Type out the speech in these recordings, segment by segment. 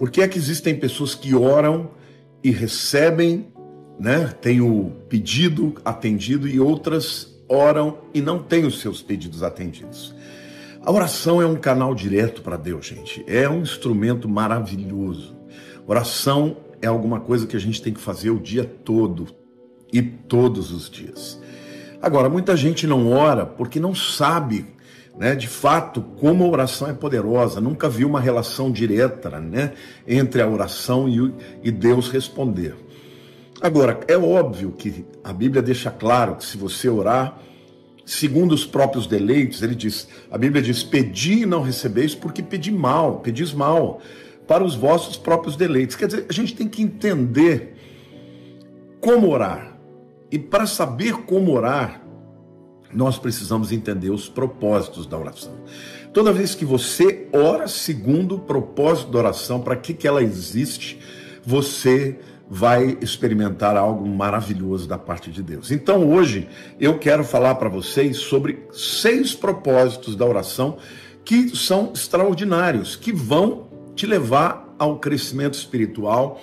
Por que é que existem pessoas que oram e recebem, né, tem o pedido atendido, e outras oram e não têm os seus pedidos atendidos? A oração é um canal direto para Deus, gente. É um instrumento maravilhoso. Oração é alguma coisa que a gente tem que fazer o dia todo e todos os dias. Agora, muita gente não ora porque não sabe, né, de fato, como a oração é poderosa. Nunca viu uma relação direta, né, entre a oração e Deus responder. Agora, é óbvio que a Bíblia deixa claro que se você orar segundo os próprios deleites, a Bíblia diz: pedi e não recebeis porque pedis mal, para os vossos próprios deleites. Quer dizer, a gente tem que entender como orar. E para saber como orar, nós precisamos entender os propósitos da oração. Toda vez que você ora segundo o propósito da oração, para que ela existe, você vai experimentar algo maravilhoso da parte de Deus. Então hoje eu quero falar para vocês sobre 6 propósitos da oração que são extraordinários, que vão te levar ao crescimento espiritual.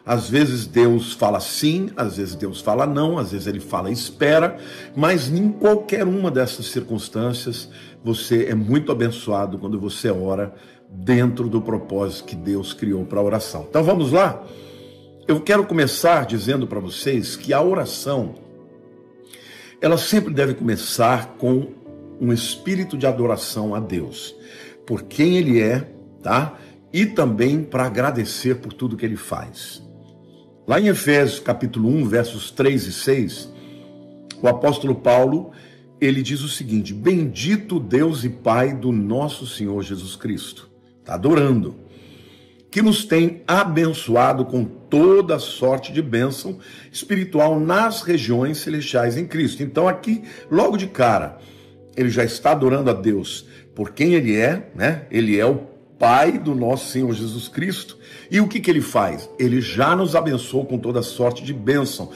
Às vezes Deus fala sim, às vezes Deus fala não, às vezes Ele fala espera, mas em qualquer uma dessas circunstâncias você é muito abençoado quando você ora dentro do propósito que Deus criou para a oração. Então vamos lá? Eu quero começar dizendo para vocês que a oração, ela sempre deve começar com um espírito de adoração a Deus, por quem Ele é, tá? E também para agradecer por tudo que Ele faz. Lá em Efésios capítulo 1, versos 3 e 6, o apóstolo Paulo, ele diz o seguinte: bendito Deus e Pai do nosso Senhor Jesus Cristo, está adorando, que nos tem abençoado com toda sorte de bênção espiritual nas regiões celestiais em Cristo. Então aqui, logo de cara, ele já está adorando a Deus por quem Ele é, né? Ele é o Pai do nosso Senhor Jesus Cristo. E o que Ele faz? Ele já nos abençoou com toda sorte de bênção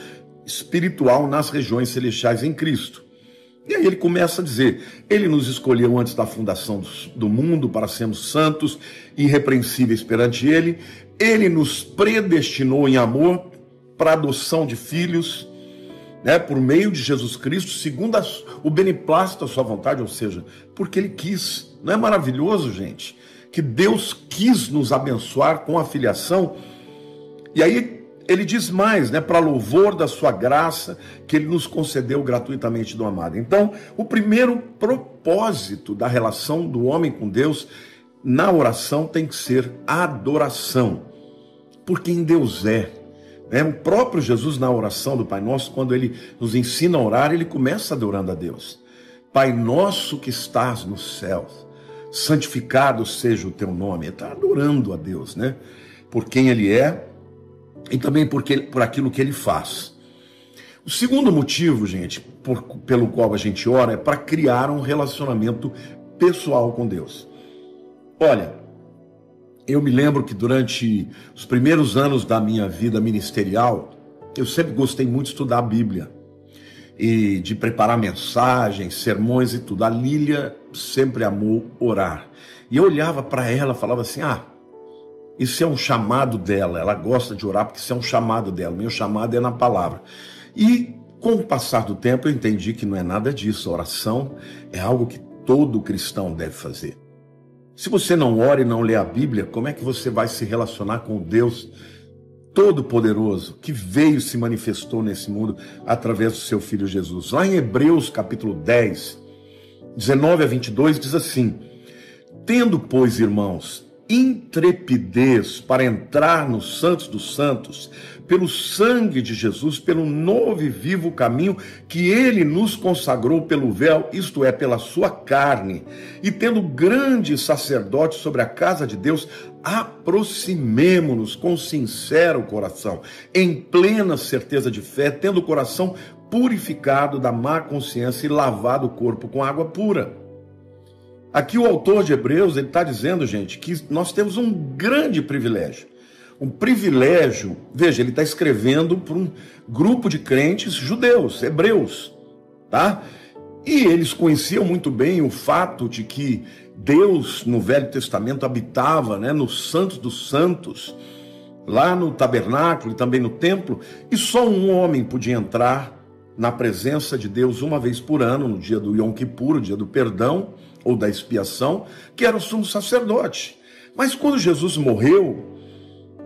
espiritual nas regiões celestiais em Cristo. E aí ele começa a dizer: Ele nos escolheu antes da fundação do mundo para sermos santos e irrepreensíveis perante Ele. Ele nos predestinou em amor para a adoção de filhos, né, por meio de Jesus Cristo, segundo o beneplácito da sua vontade, ou seja, porque Ele quis. Não é maravilhoso, gente? Que Deus quis nos abençoar com a filiação. E aí ele diz mais, né, para louvor da sua graça que Ele nos concedeu gratuitamente do amado. Então, o primeiro propósito da relação do homem com Deus na oração tem que ser a adoração, por quem Deus é. O próprio Jesus, na oração do Pai Nosso, quando Ele nos ensina a orar, Ele começa adorando a Deus. Pai nosso que estás nos céus, santificado seja o teu nome. Ele está adorando a Deus, né, por quem Ele é e também por aquilo que Ele faz. O segundo motivo, gente, pelo qual a gente ora, é para criar um relacionamento pessoal com Deus. Olha, eu me lembro que durante os primeiros anos da minha vida ministerial, eu sempre gostei muito de estudar a Bíblia e de preparar mensagens, sermões e tudo. A Lília sempre amou orar. E eu olhava para ela e falava assim: isso é um chamado dela, ela gosta de orar porque isso é um chamado dela, meu chamado é na palavra. E com o passar do tempo eu entendi que não é nada disso. A oração é algo que todo cristão deve fazer. Se você não ora e não lê a Bíblia, como é que você vai se relacionar com o Deus Todo-Poderoso que veio e se manifestou nesse mundo através do seu Filho Jesus? Lá em Hebreus capítulo 10, 19 a 22 diz assim: tendo, pois, irmãos, intrepidez para entrar no Santos dos Santos, pelo sangue de Jesus, pelo novo e vivo caminho que Ele nos consagrou pelo véu, isto é, pela sua carne, e tendo grande sacerdote sobre a casa de Deus, aproximemo-nos com sincero coração, em plena certeza de fé, tendo o coração purificado da má consciência e lavado o corpo com água pura. Aqui o autor de Hebreus, ele está dizendo, gente, que nós temos um grande privilégio. Um privilégio, veja, ele está escrevendo para um grupo de crentes judeus, hebreus, tá? E eles conheciam muito bem o fato de que Deus, no Velho Testamento, habitava, né, no Santo dos Santos, lá no tabernáculo e também no templo, e só um homem podia entrar na presença de Deus uma vez por ano, no dia do Yom Kippur, o dia do perdão ou da expiação, que era o sumo sacerdote. Mas quando Jesus morreu,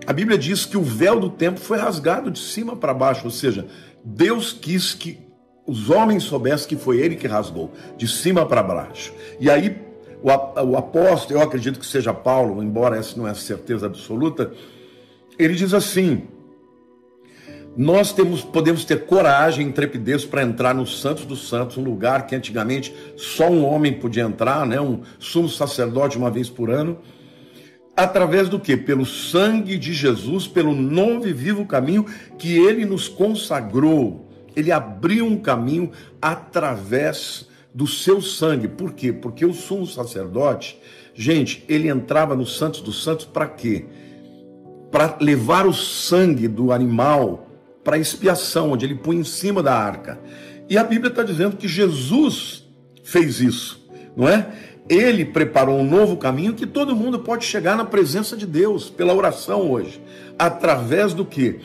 a Bíblia diz que o véu do templo foi rasgado de cima para baixo, ou seja, Deus quis que os homens soubessem que foi ele que rasgou, de cima para baixo. E aí o apóstolo, eu acredito que seja Paulo, embora essa não é a certeza absoluta, ele diz assim: nós podemos ter coragem e intrepidez para entrar no Santos dos Santos, um lugar que antigamente só um homem podia entrar, né? Um sumo sacerdote uma vez por ano, através do quê? Pelo sangue de Jesus, pelo novo e vivo caminho que ele nos consagrou. Ele abriu um caminho através do seu sangue. Por quê? Porque o sumo sacerdote, gente, ele entrava no Santos dos Santos para quê? Para levar o sangue do animal para expiação, onde ele punha em cima da arca. E a Bíblia está dizendo que Jesus fez isso, não é? Ele preparou um novo caminho que todo mundo pode chegar na presença de Deus pela oração hoje. Através do quê?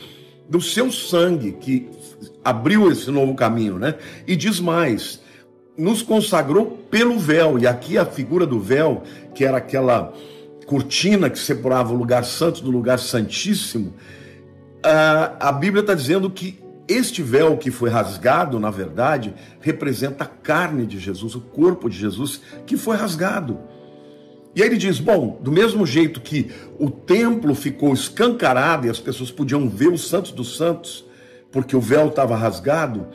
Do seu sangue que abriu esse novo caminho, né? E diz mais, nos consagrou pelo véu. E aqui a figura do véu, que era aquela cortina que separava o lugar santo do lugar santíssimo, a Bíblia está dizendo que este véu que foi rasgado, na verdade, representa a carne de Jesus, o corpo de Jesus que foi rasgado. E aí ele diz, bom, do mesmo jeito que o templo ficou escancarado e as pessoas podiam ver os santos dos santos, porque o véu estava rasgado,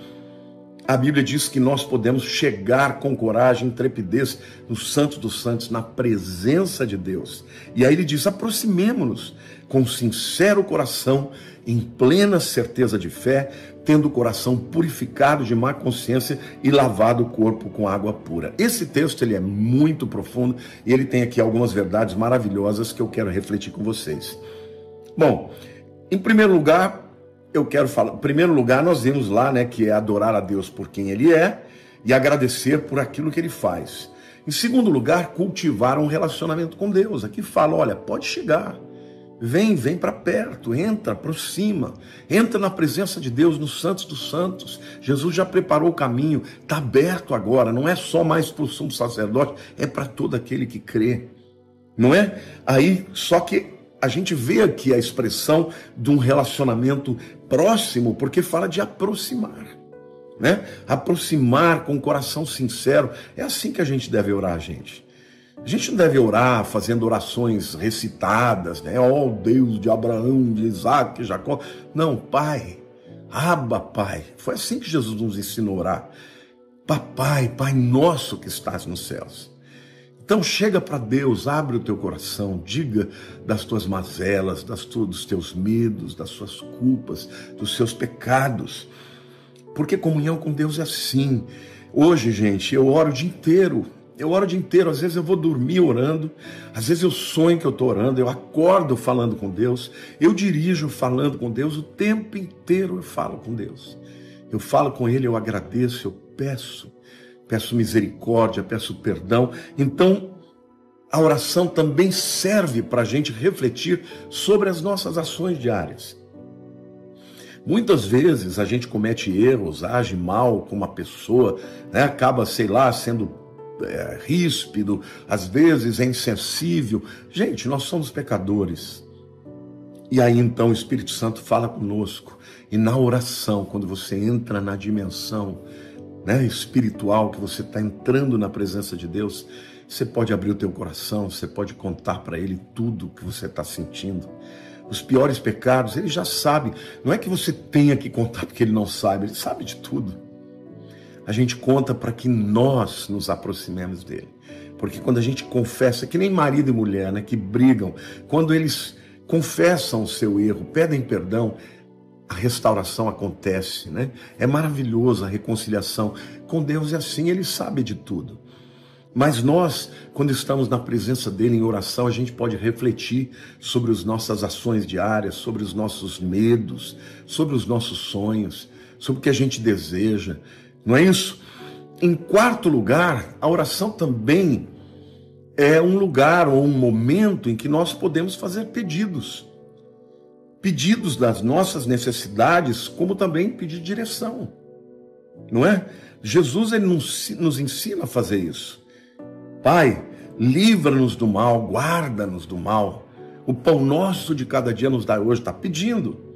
a Bíblia diz que nós podemos chegar com coragem, intrepidez no Santo dos Santos, na presença de Deus. E aí ele diz, aproximemo-nos com sincero coração, em plena certeza de fé, tendo o coração purificado de má consciência e lavado o corpo com água pura. Esse texto ele é muito profundo e ele tem aqui algumas verdades maravilhosas que eu quero refletir com vocês. Bom, em primeiro lugar, eu quero falar, em primeiro lugar, nós vimos lá, né, que é adorar a Deus por quem Ele é e agradecer por aquilo que Ele faz. Em segundo lugar, cultivar um relacionamento com Deus. Aqui fala, olha, pode chegar, vem para perto, entra, aproxima, entra na presença de Deus, nos Santos dos Santos. Jesus já preparou o caminho, está aberto agora, não é só mais para o sumo sacerdote, é para todo aquele que crê, não é? Aí, só que a gente vê aqui a expressão de um relacionamento próximo, porque fala de aproximar, né? Aproximar com o coração sincero. É assim que a gente deve orar, gente. A gente não deve orar fazendo orações recitadas, né? Ó Deus de Abraão, de Isaac, de Jacó. Não, Pai, Abba, Pai. Foi assim que Jesus nos ensinou a orar. Papai, Pai nosso que estás nos céus. Então chega para Deus, abre o teu coração, diga das tuas mazelas, dos teus medos, das suas culpas, dos seus pecados. Porque comunhão com Deus é assim. Hoje, gente, eu oro o dia inteiro. Às vezes eu vou dormir orando, às vezes eu sonho que eu estou orando, eu acordo falando com Deus, eu dirijo falando com Deus, o tempo inteiro eu falo com Deus. Eu falo com Ele, eu agradeço, eu peço misericórdia, peço perdão. Então, a oração também serve para a gente refletir sobre as nossas ações diárias. Muitas vezes a gente comete erros, age mal com uma pessoa, né? Acaba, sei lá, sendo ríspido, às vezes é insensível. Gente, nós somos pecadores. E aí então o Espírito Santo fala conosco. E na oração, quando você entra na dimensão, né, espiritual, que você está entrando na presença de Deus, você pode abrir o teu coração, você pode contar para Ele tudo que você está sentindo. Os piores pecados, Ele já sabe. Não é que você tenha que contar porque Ele não sabe, Ele sabe de tudo. A gente conta para que nós nos aproximemos dEle. Porque quando a gente confessa, que nem marido e mulher, né, que brigam, quando eles confessam o seu erro, pedem perdão, a restauração acontece, né? É maravilhoso a reconciliação. Com Deus é assim, Ele sabe de tudo. Mas nós, quando estamos na presença dEle em oração, a gente pode refletir sobre as nossas ações diárias, sobre os nossos medos, sobre os nossos sonhos, sobre o que a gente deseja. Não é isso? Em quarto lugar, a oração também é um lugar ou um momento em que nós podemos fazer pedidos. Pedidos das nossas necessidades, como também pedir direção. Não é? Jesus ele nos ensina a fazer isso. Pai, livra-nos do mal, guarda-nos do mal. O pão nosso de cada dia nos dá hoje. Está pedindo.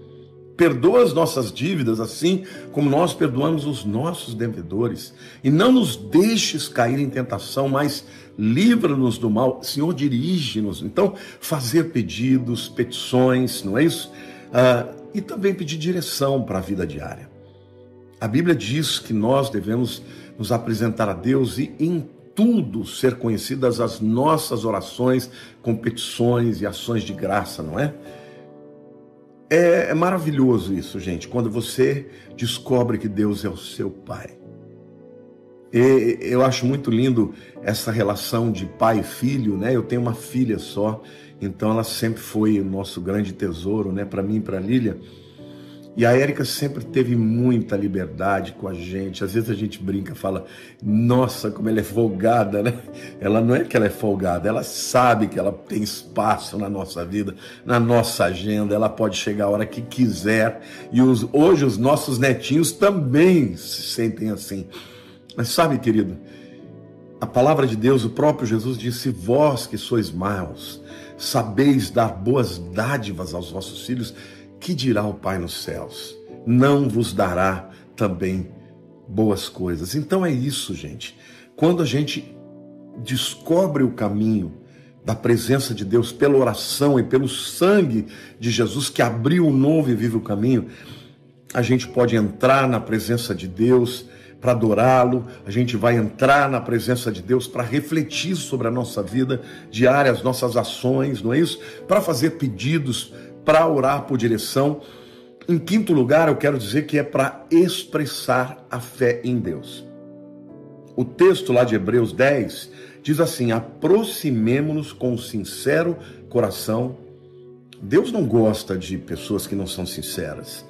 Perdoa as nossas dívidas, assim como nós perdoamos os nossos devedores. E não nos deixes cair em tentação, mas livra-nos do mal. Senhor, dirige-nos. Então, fazer pedidos, petições, não é isso? E também pedir direção para a vida diária. A Bíblia diz que nós devemos nos apresentar a Deus e em tudo ser conhecidas as nossas orações com petições e ações de graça, não é? É maravilhoso isso, gente, quando você descobre que Deus é o seu Pai. E eu acho muito lindo essa relação de pai e filho, né? Eu tenho uma filha só, então ela sempre foi o nosso grande tesouro, né? Para mim e para a Lília. E a Érica sempre teve muita liberdade com a gente. Às vezes a gente brinca, fala, nossa, como ela é folgada, né? Ela não é que ela é folgada, ela sabe que ela tem espaço na nossa vida, na nossa agenda, ela pode chegar a hora que quiser. E hoje os nossos netinhos também se sentem assim. Mas sabe, querido, a palavra de Deus, o próprio Jesus disse, vós que sois maus, sabeis dar boas dádivas aos vossos filhos, que dirá o Pai nos céus? Não vos dará também boas coisas. Então é isso, gente. Quando a gente descobre o caminho da presença de Deus pela oração e pelo sangue de Jesus que abriu o novo e vivo caminho, a gente pode entrar na presença de Deus para adorá-lo, a gente vai entrar na presença de Deus para refletir sobre a nossa vida diária, as nossas ações, não é isso? Para fazer pedidos, para orar por direção. Em quinto lugar, eu quero dizer que é para expressar a fé em Deus. O texto lá de Hebreus 10 diz assim, aproximemo-nos com um sincero coração. Deus não gosta de pessoas que não são sinceras.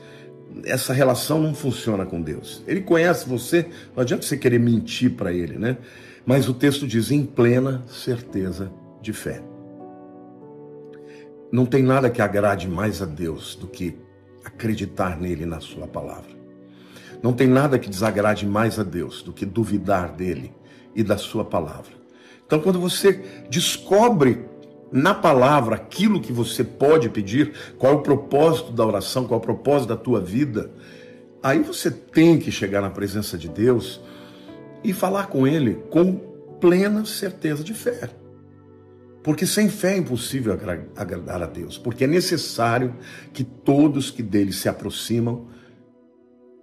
Essa relação não funciona com Deus. Ele conhece você, não adianta você querer mentir para ele, né? Mas o texto diz, em plena certeza de fé. Não tem nada que agrade mais a Deus do que acreditar nele e na sua palavra. Não tem nada que desagrade mais a Deus do que duvidar dele e da sua palavra. Então, quando você descobre na palavra aquilo que você pode pedir, qual é o propósito da oração, qual é o propósito da tua vida, aí você tem que chegar na presença de Deus e falar com ele com plena certeza de fé. Porque sem fé é impossível agradar a Deus. Porque é necessário que todos que dele se aproximam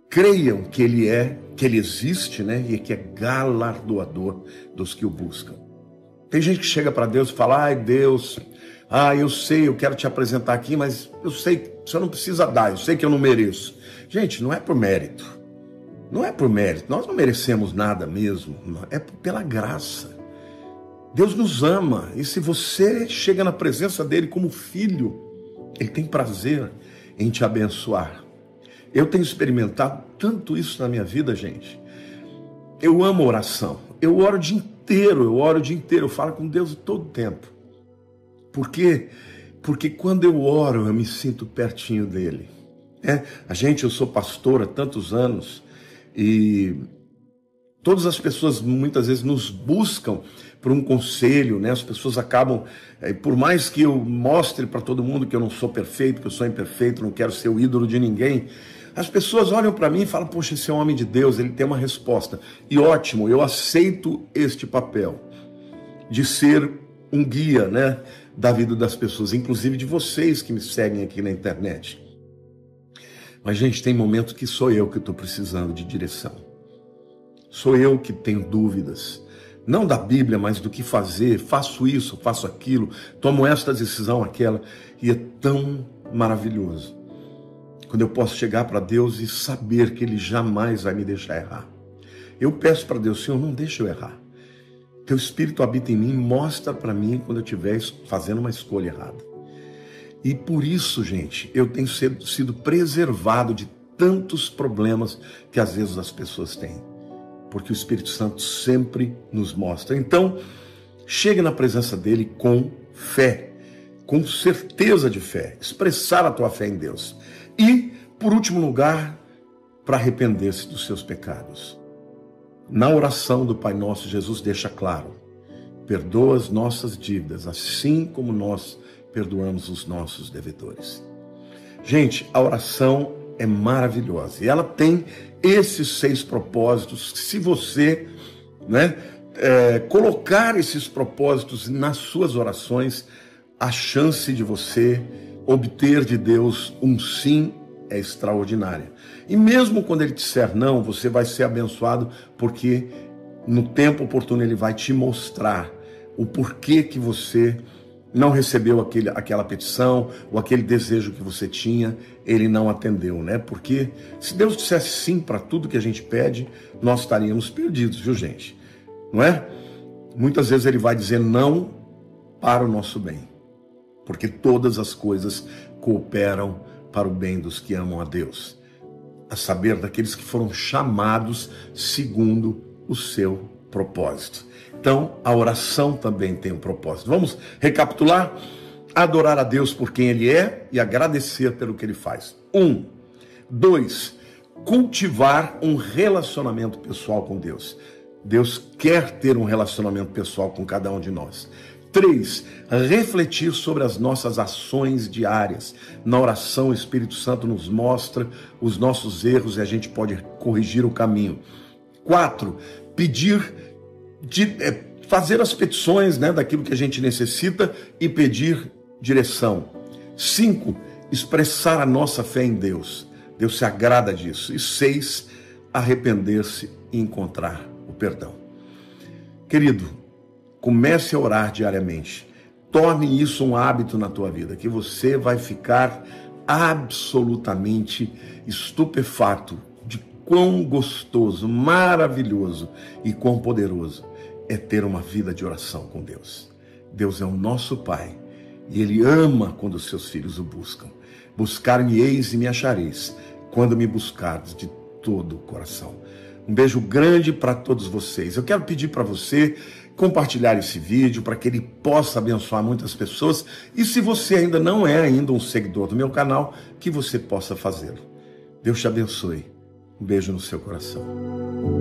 creiam que ele existe, né? E que é galardoador dos que o buscam. Tem gente que chega para Deus e fala, ai Deus, eu sei, eu quero te apresentar aqui, mas eu sei que você não precisa dar, eu sei que eu não mereço. Gente, não é por mérito. Não é por mérito. Nós não merecemos nada mesmo. É pela graça. Deus nos ama, e se você chega na presença dele como filho, ele tem prazer em te abençoar. Eu tenho experimentado tanto isso na minha vida, gente. Eu amo oração, eu oro o dia inteiro, eu falo com Deus todo o tempo. Por quê? Porque quando eu oro, eu me sinto pertinho dele. Eu sou pastor há tantos anos, e todas as pessoas muitas vezes nos buscam por um conselho, né? As pessoas acabam, por mais que eu mostre para todo mundo que eu não sou perfeito, que eu sou imperfeito, não quero ser o ídolo de ninguém, as pessoas olham para mim e falam, poxa, esse é um homem de Deus, ele tem uma resposta. E ótimo, eu aceito este papel de ser um guia, né, da vida das pessoas, inclusive de vocês que me seguem aqui na internet. Mas, gente, tem momentos que sou eu que estou precisando de direção. Sou eu que tenho dúvidas. Não da Bíblia, mas do que fazer. Faço isso, faço aquilo, tomo esta decisão, aquela. E é tão maravilhoso quando eu posso chegar para Deus e saber que Ele jamais vai me deixar errar. Eu peço para Deus, Senhor, não deixa eu errar. Teu Espírito habita em mim, mostra para mim quando eu estiver fazendo uma escolha errada. E por isso, gente, eu tenho sido preservado de tantos problemas que às vezes as pessoas têm. porque o Espírito Santo sempre nos mostra. Então, chegue na presença dele com fé, com certeza de fé, expressar a tua fé em Deus. E, por último lugar, para arrepender-se dos seus pecados. Na oração do Pai Nosso, Jesus deixa claro: perdoa as nossas dívidas, assim como nós perdoamos os nossos devedores. Gente, a oração é maravilhosa e ela tem esses 6 propósitos. Se você, colocar esses propósitos nas suas orações, a chance de você obter de Deus um sim é extraordinária. E mesmo quando ele disser não, você vai ser abençoado, porque no tempo oportuno ele vai te mostrar o porquê que você não recebeu aquela petição ou aquele desejo que você tinha, ele não atendeu, né? Porque se Deus dissesse sim para tudo que a gente pede, nós estaríamos perdidos, viu, gente? Não é? Muitas vezes ele vai dizer não para o nosso bem, porque todas as coisas cooperam para o bem dos que amam a Deus, a saber, daqueles que foram chamados segundo o seu propósito. Então, a oração também tem um propósito. Vamos recapitular? Adorar a Deus por quem Ele é e agradecer pelo que Ele faz. 1. 2. Cultivar um relacionamento pessoal com Deus. Deus quer ter um relacionamento pessoal com cada um de nós. 3. Refletir sobre as nossas ações diárias. Na oração, o Espírito Santo nos mostra os nossos erros e a gente pode corrigir o caminho. 4. Fazer as petições, daquilo que a gente necessita e pedir direção. 5. Expressar a nossa fé em Deus. Deus se agrada disso. E 6. Arrepender-se e encontrar o perdão. Querido, comece a orar diariamente. Torne isso um hábito na tua vida, que você vai ficar absolutamente estupefato de quão gostoso, maravilhoso e quão poderoso é ter uma vida de oração com Deus. Deus é o nosso Pai e Ele ama quando os seus filhos o buscam. Buscar-me-eis e me achareis, quando me buscardes de todo o coração. Um beijo grande para todos vocês. Eu quero pedir para você compartilhar esse vídeo para que ele possa abençoar muitas pessoas. E se você ainda não é um seguidor do meu canal, que você possa fazê-lo. Deus te abençoe. Um beijo no seu coração.